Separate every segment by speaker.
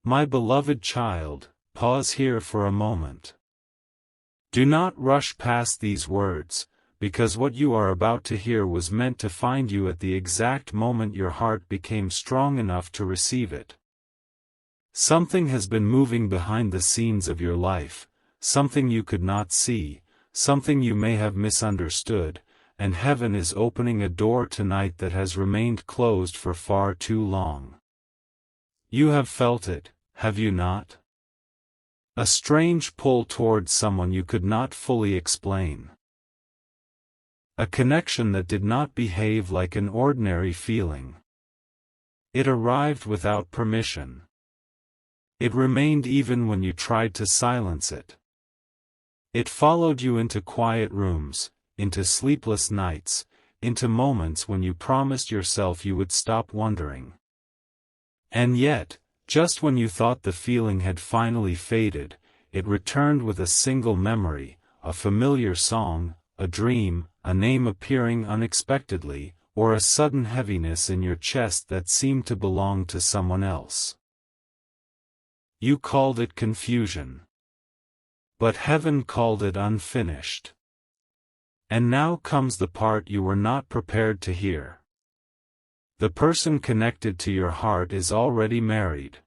Speaker 1: My beloved child, pause here for a moment. Do not rush past these words, because what you are about to hear was meant to find you at the exact moment your heart became strong enough to receive it. Something has been moving behind the scenes of your life, something you could not see, something you may have misunderstood, and heaven is opening a door tonight that has remained closed for far too long. You have felt it, have you not? A strange pull towards someone you could not fully explain. A connection that did not behave like an ordinary feeling. It arrived without permission. It remained even when you tried to silence it. It followed you into quiet rooms, into sleepless nights, into moments when you promised yourself you would stop wondering. And yet, just when you thought the feeling had finally faded, it returned with a single memory, a familiar song, a dream, a name appearing unexpectedly, or a sudden heaviness in your chest that seemed to belong to someone else. You called it confusion. But heaven called it unfinished. And now comes the part you were not prepared to hear. The person connected to your heart is already married.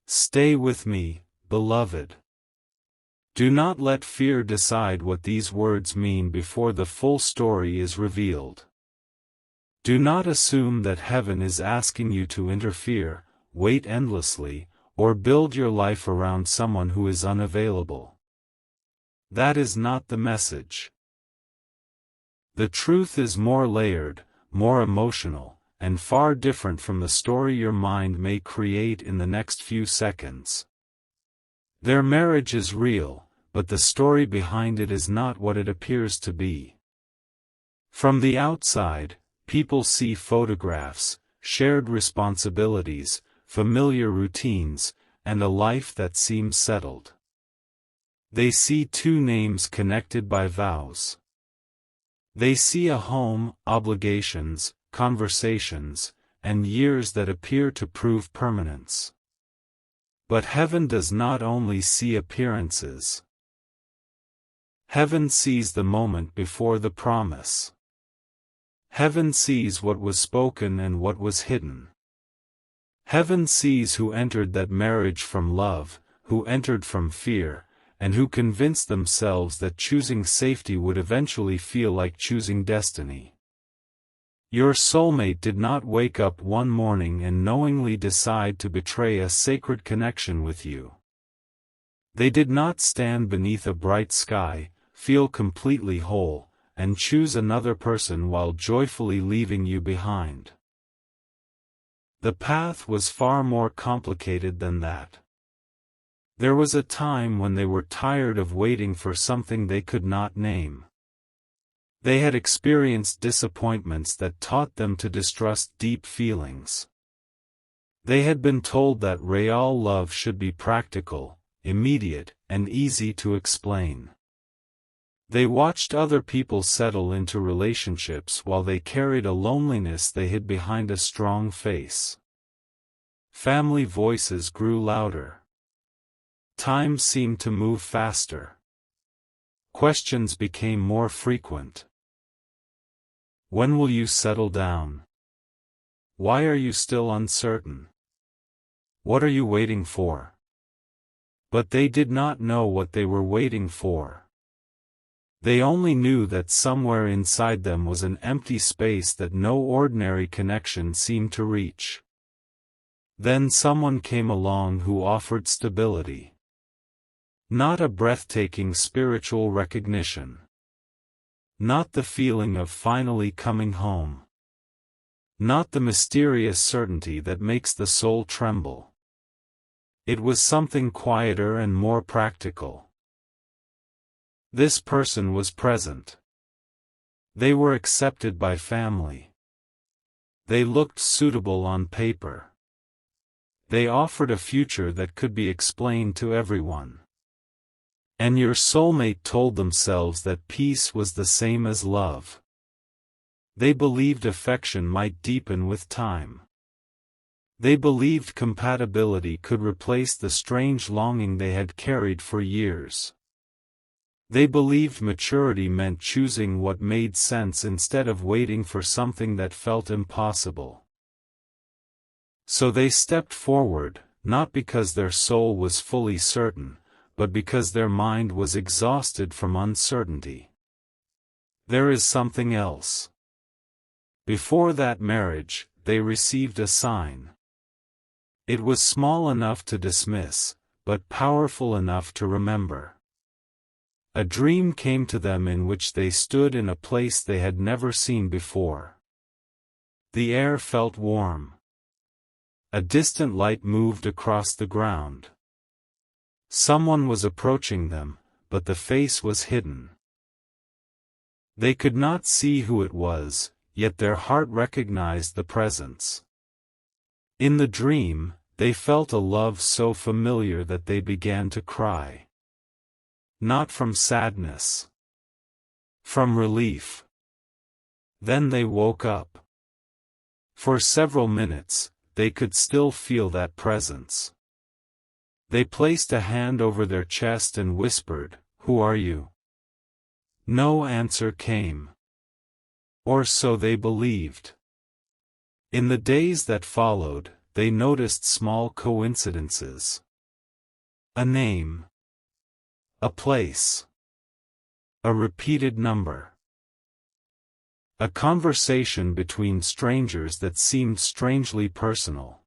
Speaker 1: Stay with me, beloved. Do not let fear decide what these words mean before the full story is revealed. Do not assume that heaven is asking you to interfere, wait endlessly, or build your life around someone who is unavailable. That is not the message. The truth is more layered, more emotional, and far different from the story your mind may create in the next few seconds. Their marriage is real, but the story behind it is not what it appears to be. From the outside, people see photographs, shared responsibilities, familiar routines, and a life that seems settled. They see two names connected by vows. They see a home, obligations, conversations, and years that appear to prove permanence. But heaven does not only see appearances. Heaven sees the moment before the promise. Heaven sees what was spoken and what was hidden. Heaven sees who entered that marriage from love, who entered from fear, and who convinced themselves that choosing safety would eventually feel like choosing destiny. Your soulmate did not wake up one morning and knowingly decide to betray a sacred connection with you. They did not stand beneath a bright sky, feel completely whole, and choose another person while joyfully leaving you behind. The path was far more complicated than that. There was a time when they were tired of waiting for something they could not name. They had experienced disappointments that taught them to distrust deep feelings. They had been told that real love should be practical, immediate, and easy to explain. They watched other people settle into relationships while they carried a loneliness they hid behind a strong face. Family voices grew louder. Time seemed to move faster. Questions became more frequent. When will you settle down? Why are you still uncertain? What are you waiting for? But they did not know what they were waiting for. They only knew that somewhere inside them was an empty space that no ordinary connection seemed to reach. Then someone came along who offered stability. Not a breathtaking spiritual recognition. Not the feeling of finally coming home. Not the mysterious certainty that makes the soul tremble. It was something quieter and more practical. This person was present. They were accepted by family. They looked suitable on paper. They offered a future that could be explained to everyone. And your soulmate told themselves that peace was the same as love. They believed affection might deepen with time. They believed compatibility could replace the strange longing they had carried for years. They believed maturity meant choosing what made sense instead of waiting for something that felt impossible. So they stepped forward, not because their soul was fully certain, but because their mind was exhausted from uncertainty. There is something else. Before that marriage, they received a sign. It was small enough to dismiss, but powerful enough to remember. A dream came to them in which they stood in a place they had never seen before. The air felt warm. A distant light moved across the ground. Someone was approaching them, but the face was hidden. They could not see who it was, yet their heart recognized the presence. In the dream, they felt a love so familiar that they began to cry. Not from sadness. From relief. Then they woke up. For several minutes, they could still feel that presence. They placed a hand over their chest and whispered, "Who are you?" No answer came. Or so they believed. In the days that followed, they noticed small coincidences. A name. A place. A repeated number. A conversation between strangers that seemed strangely personal.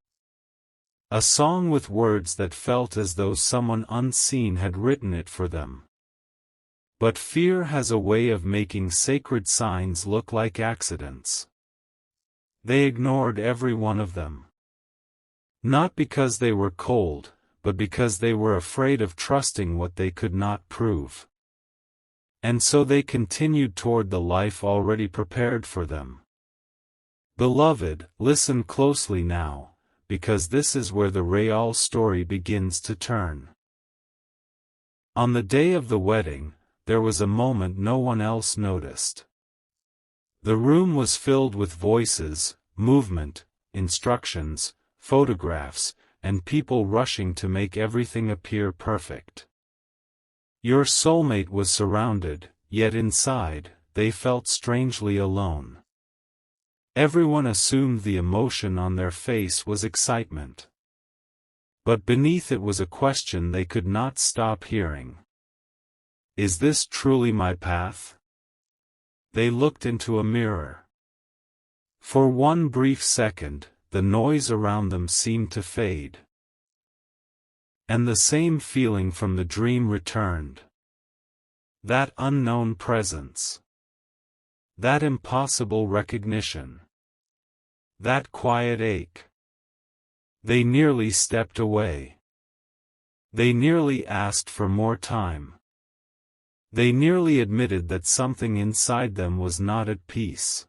Speaker 1: A song with words that felt as though someone unseen had written it for them. But fear has a way of making sacred signs look like accidents. They ignored every one of them. Not because they were cold, but because they were afraid of trusting what they could not prove. And so they continued toward the life already prepared for them. Beloved, listen closely now, because this is where the real story begins to turn. On the day of the wedding, there was a moment no one else noticed. The room was filled with voices, movement, instructions, photographs, and people rushing to make everything appear perfect. Your soulmate was surrounded, yet inside, they felt strangely alone. Everyone assumed the emotion on their face was excitement. But beneath it was a question they could not stop hearing. Is this truly my path? They looked into a mirror. For one brief second, the noise around them seemed to fade. And the same feeling from the dream returned. That unknown presence. That impossible recognition. That quiet ache. They nearly stepped away. They nearly asked for more time. They nearly admitted that something inside them was not at peace.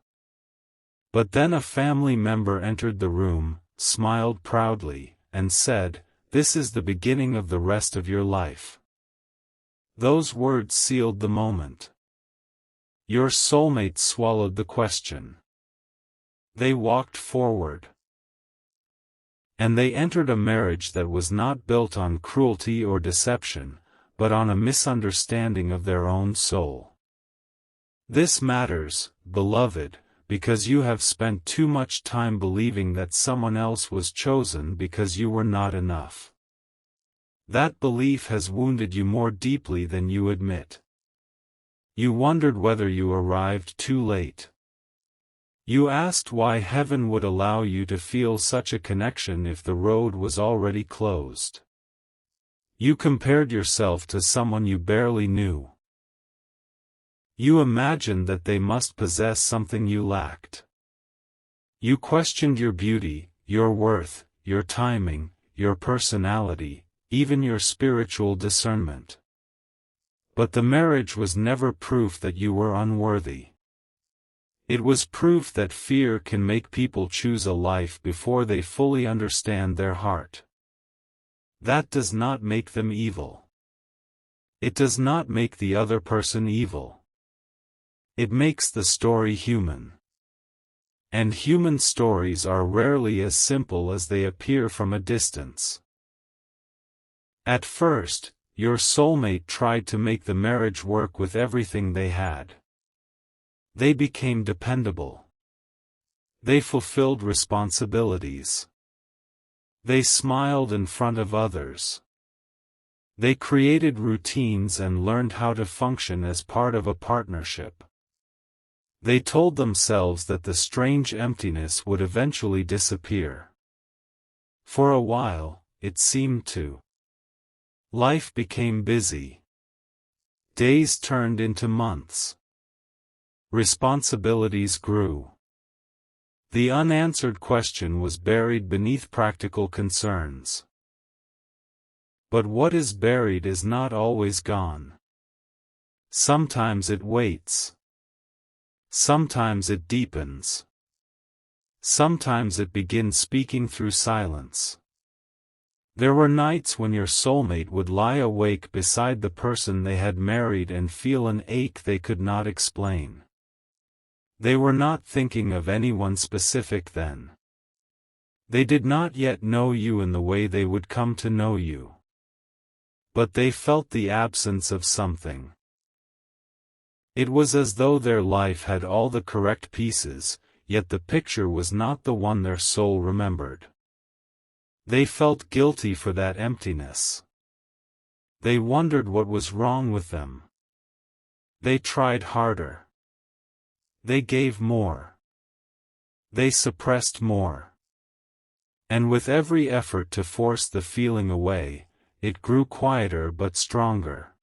Speaker 1: But then a family member entered the room, smiled proudly, and said, "This is the beginning of the rest of your life." Those words sealed the moment. Your soulmate swallowed the question. They walked forward. And they entered a marriage that was not built on cruelty or deception, but on a misunderstanding of their own soul. This matters, beloved, because you have spent too much time believing that someone else was chosen because you were not enough. That belief has wounded you more deeply than you admit. You wondered whether you arrived too late. You asked why heaven would allow you to feel such a connection if the road was already closed. You compared yourself to someone you barely knew. You imagined that they must possess something you lacked. You questioned your beauty, your worth, your timing, your personality, even your spiritual discernment. But the marriage was never proof that you were unworthy. It was proof that fear can make people choose a life before they fully understand their heart. That does not make them evil. It does not make the other person evil. It makes the story human. And human stories are rarely as simple as they appear from a distance. At first, your soulmate tried to make the marriage work with everything they had. They became dependable. They fulfilled responsibilities. They smiled in front of others. They created routines and learned how to function as part of a partnership. They told themselves that the strange emptiness would eventually disappear. For a while, it seemed to. Life became busy. Days turned into months. Responsibilities grew. The unanswered question was buried beneath practical concerns. But what is buried is not always gone. Sometimes it waits. Sometimes it deepens. Sometimes it begins speaking through silence. There were nights when your soulmate would lie awake beside the person they had married and feel an ache they could not explain. They were not thinking of anyone specific then. They did not yet know you in the way they would come to know you. But they felt the absence of something. It was as though their life had all the correct pieces, yet the picture was not the one their soul remembered. They felt guilty for that emptiness. They wondered what was wrong with them. They tried harder. They gave more. They suppressed more. And with every effort to force the feeling away, it grew quieter but stronger.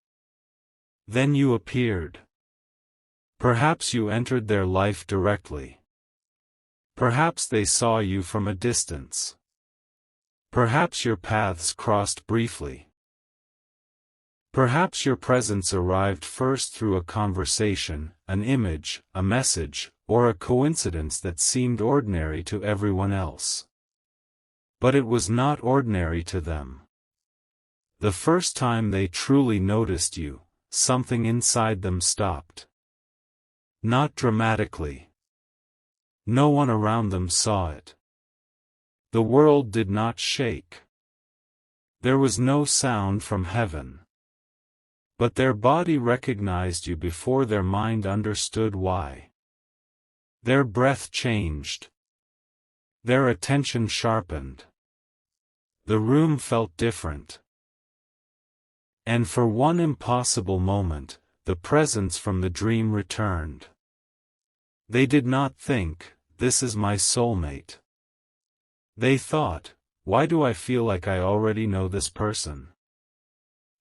Speaker 1: Then you appeared. Perhaps you entered their life directly. Perhaps they saw you from a distance. Perhaps your paths crossed briefly. Perhaps your presence arrived first through a conversation, an image, a message, or a coincidence that seemed ordinary to everyone else. But it was not ordinary to them. The first time they truly noticed you, something inside them stopped. Not dramatically. No one around them saw it. The world did not shake. There was no sound from heaven. But their body recognized you before their mind understood why. Their breath changed. Their attention sharpened. The room felt different. And for one impossible moment, the presence from the dream returned. They did not think, "This is my soulmate." They thought, "Why do I feel like I already know this person?"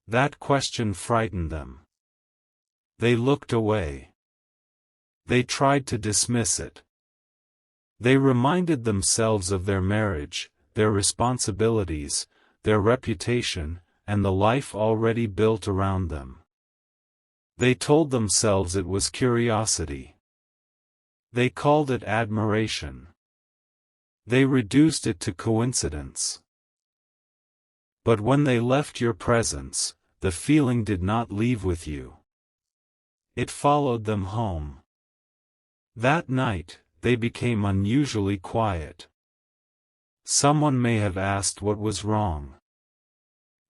Speaker 1: That question frightened them. They looked away. They tried to dismiss it. They reminded themselves of their marriage, their responsibilities, their reputation, and the life already built around them. They told themselves it was curiosity. They called it admiration. They reduced it to coincidence. But when they left your presence, the feeling did not leave with you. It followed them home. That night, they became unusually quiet. Someone may have asked what was wrong.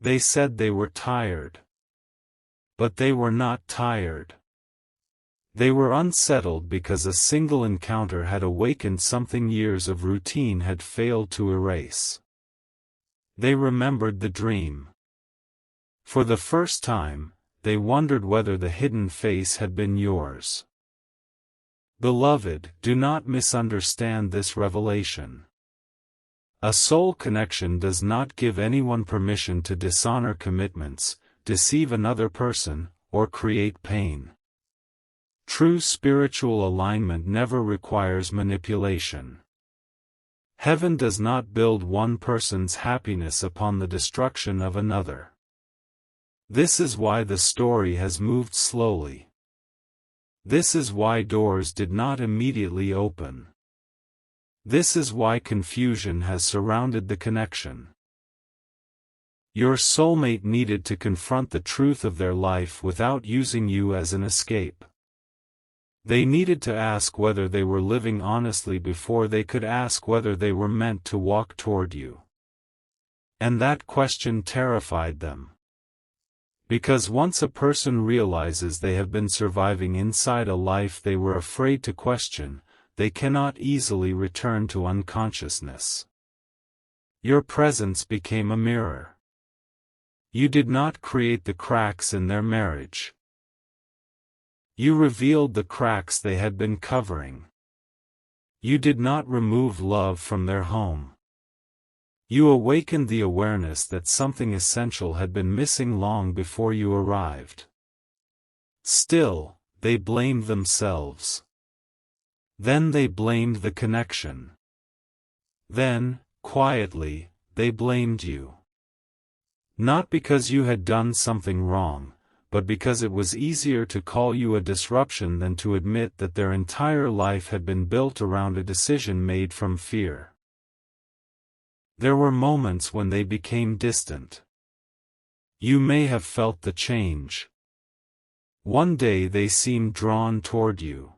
Speaker 1: They said they were tired. But they were not tired. They were unsettled because a single encounter had awakened something years of routine had failed to erase. They remembered the dream. For the first time, they wondered whether the hidden face had been yours. Beloved, do not misunderstand this revelation. A soul connection does not give anyone permission to dishonor commitments, deceive another person, or create pain. True spiritual alignment never requires manipulation. Heaven does not build one person's happiness upon the destruction of another. This is why the story has moved slowly. This is why doors did not immediately open. This is why confusion has surrounded the connection. Your soulmate needed to confront the truth of their life without using you as an escape. They needed to ask whether they were living honestly before they could ask whether they were meant to walk toward you. And that question terrified them. Because once a person realizes they have been surviving inside a life they were afraid to question, they cannot easily return to unconsciousness. Your presence became a mirror. You did not create the cracks in their marriage. You revealed the cracks they had been covering. You did not remove love from their home. You awakened the awareness that something essential had been missing long before you arrived. Still, they blamed themselves. Then they blamed the connection. Then, quietly, they blamed you. Not because you had done something wrong, but because it was easier to call you a disruption than to admit that their entire life had been built around a decision made from fear. There were moments when they became distant. You may have felt the change. One day they seemed drawn toward you.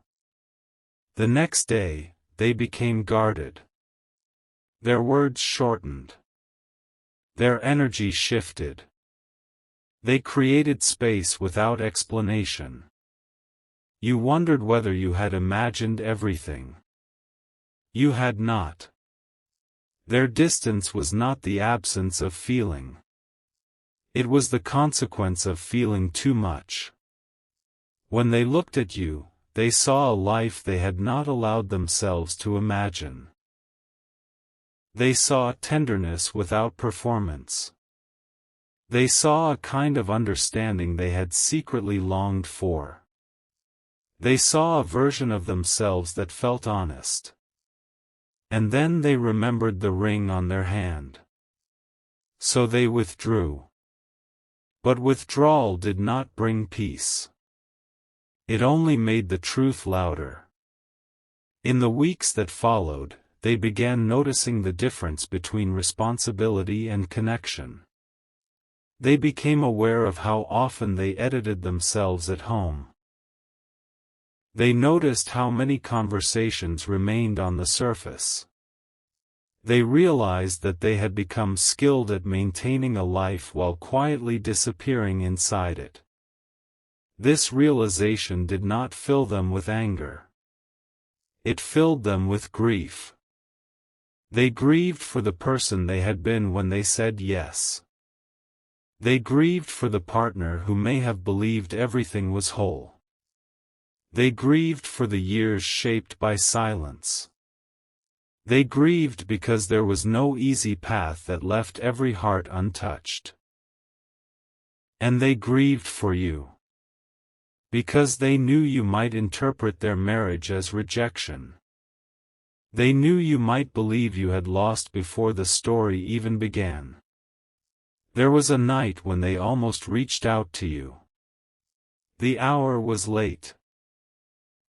Speaker 1: The next day, they became guarded. Their words shortened. Their energy shifted. They created space without explanation. You wondered whether you had imagined everything. You had not. Their distance was not the absence of feeling. It was the consequence of feeling too much. When they looked at you, they saw a life they had not allowed themselves to imagine. They saw tenderness without performance. They saw a kind of understanding they had secretly longed for. They saw a version of themselves that felt honest. And then they remembered the ring on their hand. So they withdrew. But withdrawal did not bring peace. It only made the truth louder. In the weeks that followed, they began noticing the difference between responsibility and connection. They became aware of how often they edited themselves at home. They noticed how many conversations remained on the surface. They realized that they had become skilled at maintaining a life while quietly disappearing inside it. This realization did not fill them with anger. It filled them with grief. They grieved for the person they had been when they said yes. They grieved for the partner who may have believed everything was whole. They grieved for the years shaped by silence. They grieved because there was no easy path that left every heart untouched. And they grieved for you. Because they knew you might interpret their marriage as rejection. They knew you might believe you had lost before the story even began. There was a night when they almost reached out to you. The hour was late.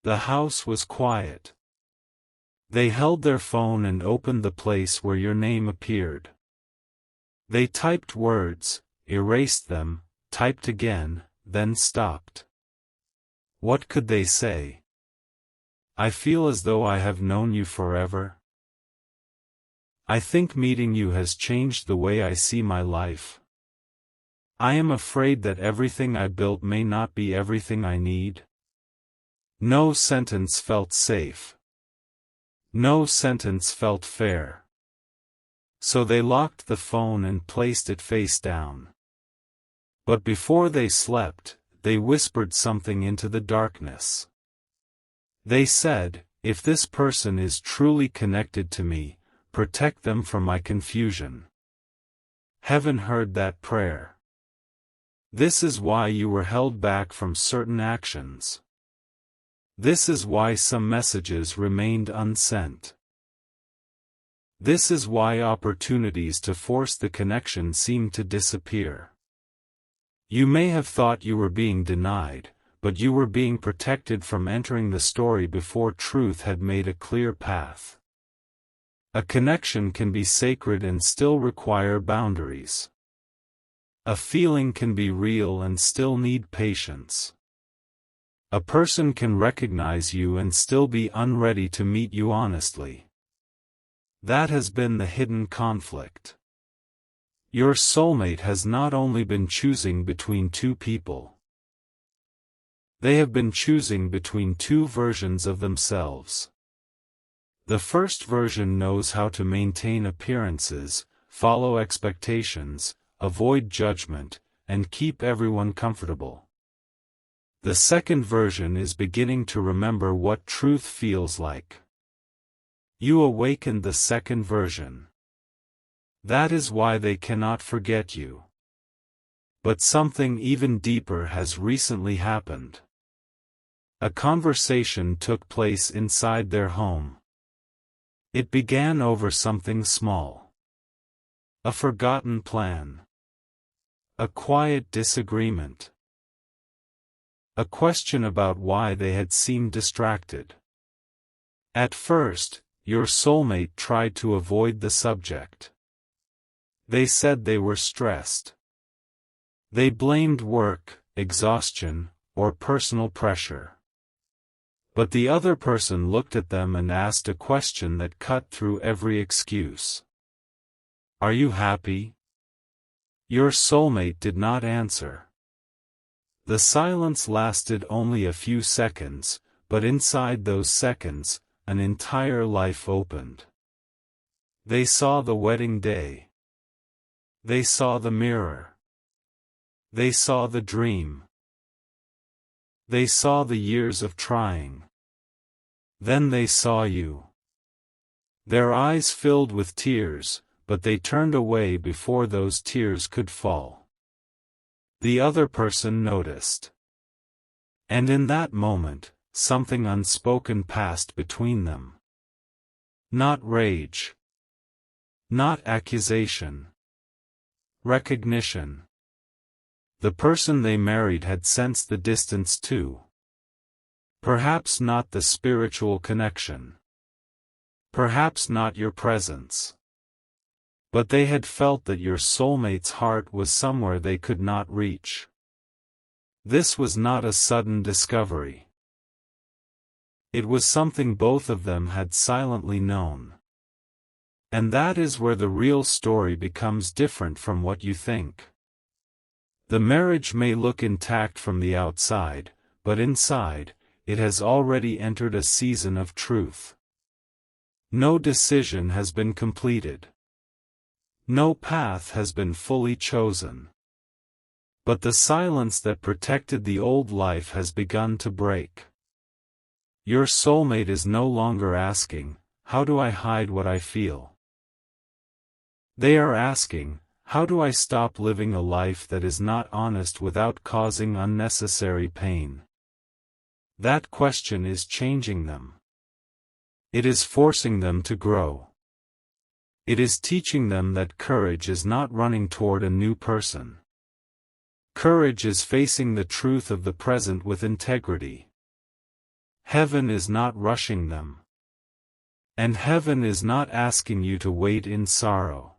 Speaker 1: The house was quiet. They held their phone and opened the place where your name appeared. They typed words, erased them, typed again, then stopped. What could they say? I feel as though I have known you forever. I think meeting you has changed the way I see my life. I am afraid that everything I built may not be everything I need. No sentence felt safe. No sentence felt fair. So they locked the phone and placed it face down. But before they slept, they whispered something into the darkness. They said, if this person is truly connected to me, protect them from my confusion. Heaven heard that prayer. This is why you were held back from certain actions. This is why some messages remained unsent. This is why opportunities to force the connection seemed to disappear. You may have thought you were being denied, but you were being protected from entering the story before truth had made a clear path. A connection can be sacred and still require boundaries. A feeling can be real and still need patience. A person can recognize you and still be unready to meet you honestly. That has been the hidden conflict. Your soulmate has not only been choosing between two people. They have been choosing between two versions of themselves. The first version knows how to maintain appearances, follow expectations, avoid judgment, and keep everyone comfortable. The second version is beginning to remember what truth feels like. You awakened the second version. That is why they cannot forget you. But something even deeper has recently happened. A conversation took place inside their home. It began over something small. A forgotten plan. A quiet disagreement. A question about why they had seemed distracted. At first, your soulmate tried to avoid the subject. They said they were stressed. They blamed work, exhaustion, or personal pressure. But the other person looked at them and asked a question that cut through every excuse. Are you happy? Your soulmate did not answer. The silence lasted only a few seconds, but inside those seconds, an entire life opened. They saw the wedding day. They saw the mirror. They saw the dream. They saw the years of trying. Then they saw you. Their eyes filled with tears, but they turned away before those tears could fall. The other person noticed. And in that moment, something unspoken passed between them. Not rage. Not accusation. Recognition. The person they married had sensed the distance too. Perhaps not the spiritual connection. Perhaps not your presence. But they had felt that your soulmate's heart was somewhere they could not reach. This was not a sudden discovery. It was something both of them had silently known. And that is where the real story becomes different from what you think. The marriage may look intact from the outside, but inside, it has already entered a season of truth. No decision has been completed. No path has been fully chosen. But the silence that protected the old life has begun to break. Your soulmate is no longer asking, how do I hide what I feel? They are asking, how do I stop living a life that is not honest without causing unnecessary pain? That question is changing them. It is forcing them to grow. It is teaching them that courage is not running toward a new person. Courage is facing the truth of the present with integrity. Heaven is not rushing them. And heaven is not asking you to wait in sorrow.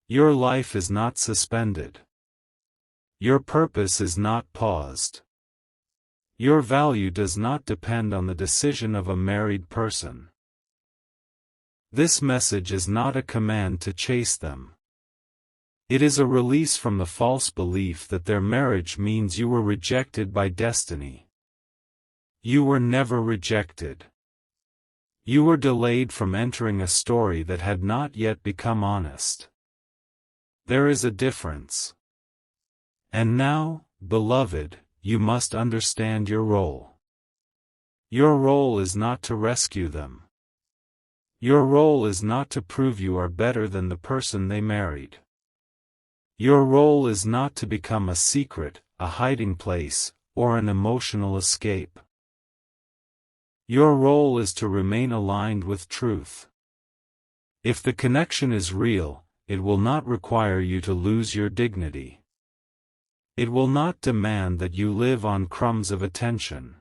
Speaker 1: Your life is not suspended. Your purpose is not paused. Your value does not depend on the decision of a married person. This message is not a command to chase them. It is a release from the false belief that their marriage means you were rejected by destiny. You were never rejected. You were delayed from entering a story that had not yet become honest. There is a difference. And now, beloved, you must understand your role. Your role is not to rescue them. Your role is not to prove you are better than the person they married. Your role is not to become a secret, a hiding place, or an emotional escape. Your role is to remain aligned with truth. If the connection is real, it will not require you to lose your dignity. It will not demand that you live on crumbs of attention.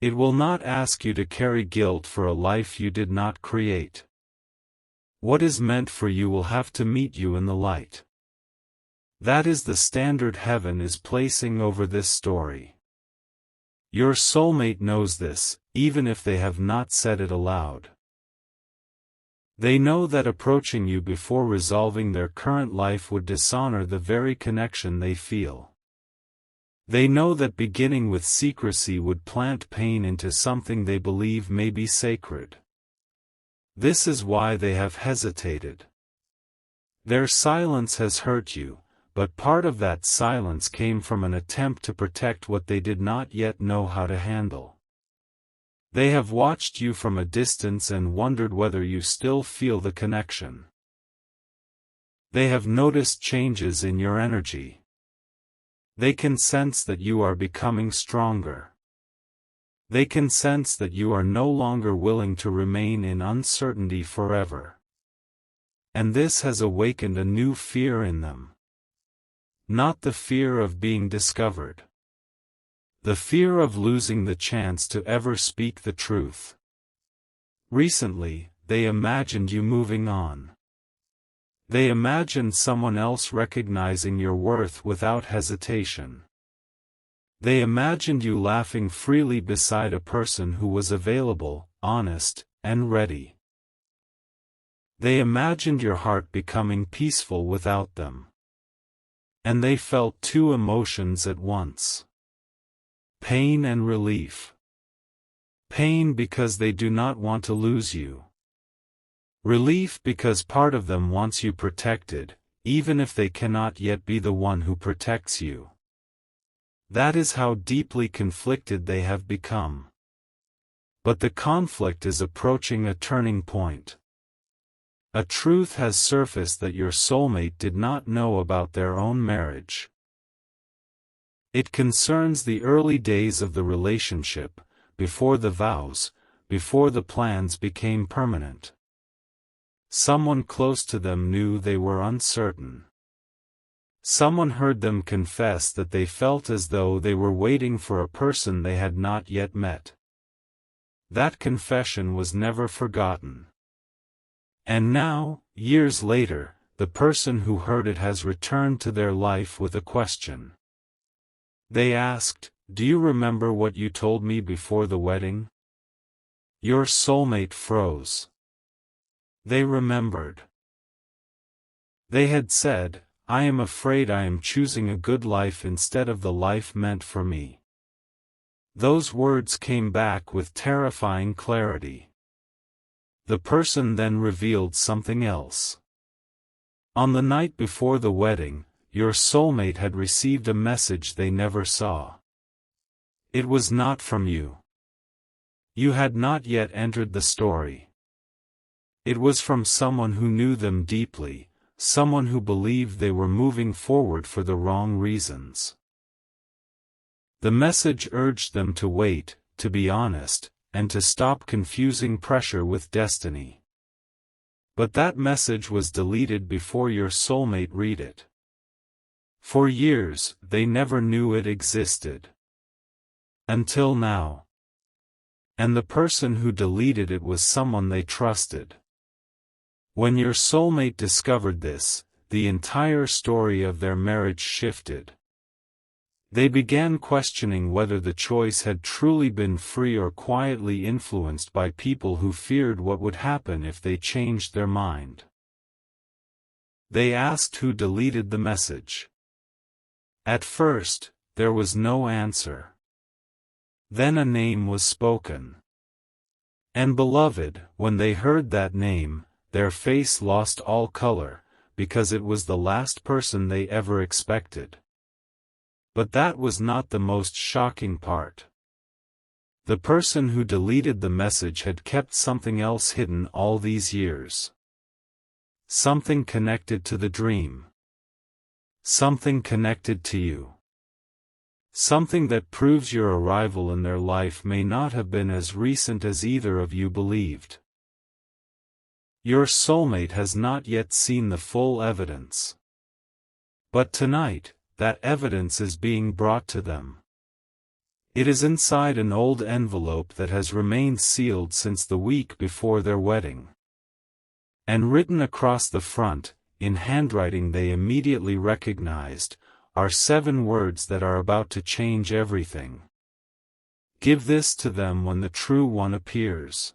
Speaker 1: It will not ask you to carry guilt for a life you did not create. What is meant for you will have to meet you in the light. That is the standard heaven is placing over this story. Your soulmate knows this, even if they have not said it aloud. They know that approaching you before resolving their current life would dishonor the very connection they feel. They know that beginning with secrecy would plant pain into something they believe may be sacred. This is why they have hesitated. Their silence has hurt you, but part of that silence came from an attempt to protect what they did not yet know how to handle. They have watched you from a distance and wondered whether you still feel the connection. They have noticed changes in your energy. They can sense that you are becoming stronger. They can sense that you are no longer willing to remain in uncertainty forever. And this has awakened a new fear in them. Not the fear of being discovered. The fear of losing the chance to ever speak the truth. Recently, they imagined you moving on. They imagined someone else recognizing your worth without hesitation. They imagined you laughing freely beside a person who was available, honest, and ready. They imagined your heart becoming peaceful without them. And they felt two emotions at once. Pain and relief. Pain because they do not want to lose you. Relief because part of them wants you protected, even if they cannot yet be the one who protects you. That is how deeply conflicted they have become. But the conflict is approaching a turning point. A truth has surfaced that your soulmate did not know about their own marriage. It concerns the early days of the relationship, before the vows, before the plans became permanent. Someone close to them knew they were uncertain. Someone heard them confess that they felt as though they were waiting for a person they had not yet met. That confession was never forgotten. And now, years later, the person who heard it has returned to their life with a question. They asked, "Do you remember what you told me before the wedding?" Your soulmate froze. They remembered. They had said, "I am afraid I am choosing a good life instead of the life meant for me." Those words came back with terrifying clarity. The person then revealed something else. On the night before the wedding, your soulmate had received a message they never saw. It was not from you. You had not yet entered the story. It was from someone who knew them deeply, someone who believed they were moving forward for the wrong reasons. The message urged them to wait, to be honest, and to stop confusing pressure with destiny. But that message was deleted before your soulmate read it. For years, they never knew it existed. Until now. And the person who deleted it was someone they trusted. When your soulmate discovered this, the entire story of their marriage shifted. They began questioning whether the choice had truly been free or quietly influenced by people who feared what would happen if they changed their mind. They asked who deleted the message. At first, there was no answer. Then a name was spoken. And beloved, when they heard that name, their face lost all color, because it was the last person they ever expected. But that was not the most shocking part. The person who deleted the message had kept something else hidden all these years. Something connected to the dream. Something connected to you. Something that proves your arrival in their life may not have been as recent as either of you believed. Your soulmate has not yet seen the full evidence. But tonight, that evidence is being brought to them. It is inside an old envelope that has remained sealed since the week before their wedding. And written across the front, in handwriting they immediately recognized, are 7 words that are about to change everything. Give this to them when the true one appears.